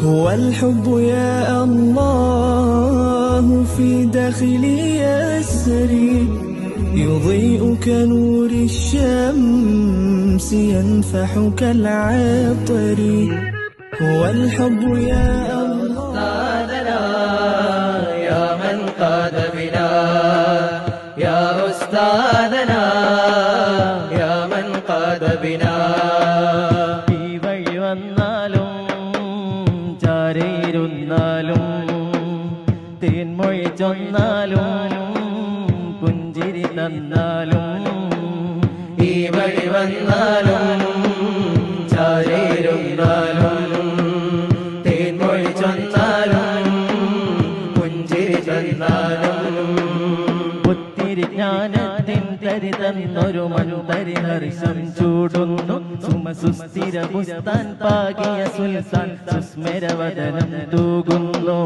هو الحب يا الله في داخلي يسري يضيء كنور الشمس ينفح كالعطر هو الحب يا الله يا من قاد بنا يا أستاذنا يا من قاد بنا ഈ വഴി വന്നാലും ചാരയിരുന്നാലും തേൻമൊഴി ചൊന്നാലും പുഞ്ചിരി തന്നാലും ഈ വഴി വന്നാലും ചാരയിരുന്നാലും തേൻമൊഴി ചൊന്നാലും പുഞ്ചിരി തന്നാലും ഒത്തിരി ജ്ഞാനത്തിൻ തരി തന്നൊരു മനുതരി ഹർഷം ചൂടുന്നു സുമസുസ്ഥിര ബുസ്താൻ പാകിയ സുൽത്താൻ സുസ്മരവദനം തൂകുന്നു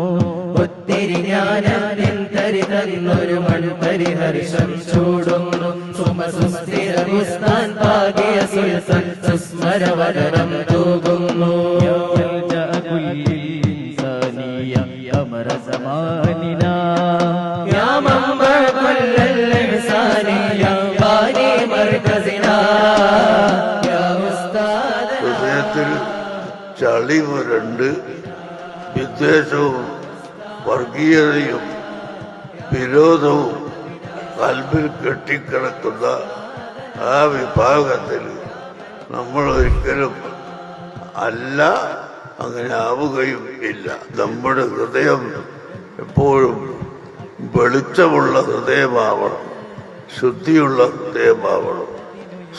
ഒത്തിരി ജ്ഞാനത്തിൻ തരി തന്നൊരു മനുതരി ഹർഷം ചൂടുന്നു സുമസുസ്ഥിര ബുസ്താൻ പാകിയ സുൽത്താൻ സുസ്മരവദനം തൂകുന്നു أمر زماننا يا منبع كل الإحسان يا باني مركزنا يا أستاذ ഹൃദയത്തിൽ ചളി പുരണ്ട് വിദ്വേഷവും വർഗീയതയും വിരോധവും കൽബിൽ കെട്ടിക്കിടക്കുന്ന ആ വിഭാഗത്തിൽ നമ്മൾ ഒരിക്കലും അല്ല, അങ്ങനെ ആവുകയും ഇല്ല. നമ്മുടെ ഹൃദയം എപ്പോഴും വെളിച്ചമുള്ള ഹൃദയമാവണം, ശുദ്ധിയുള്ള ഹൃദയമാവണം,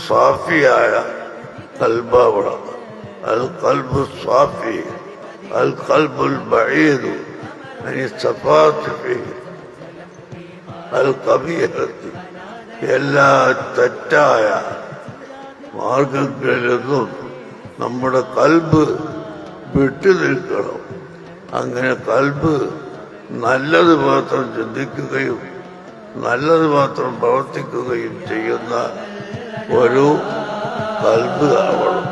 സാഫിയായ കൽബാവണം. അൽ കൽബു സാഫി അൽ കൽബുൽ ബഈദു അനി സഫാത്ത് ഫീഹി അൽ ഖബീഹത്തി. എല്ലാ തെറ്റായ മാർഗങ്ങളിൽ നിന്നും നമ്മുടെ കൽബ് വിട്ടു നിൽക്കണം. അങ്ങനെ കൽബ് നല്ലത് മാത്രം ചിന്തിക്കുകയും നല്ലത് മാത്രം പ്രവർത്തിക്കുകയും ചെയ്യുന്ന ഒരു കൽബ് ആവണം.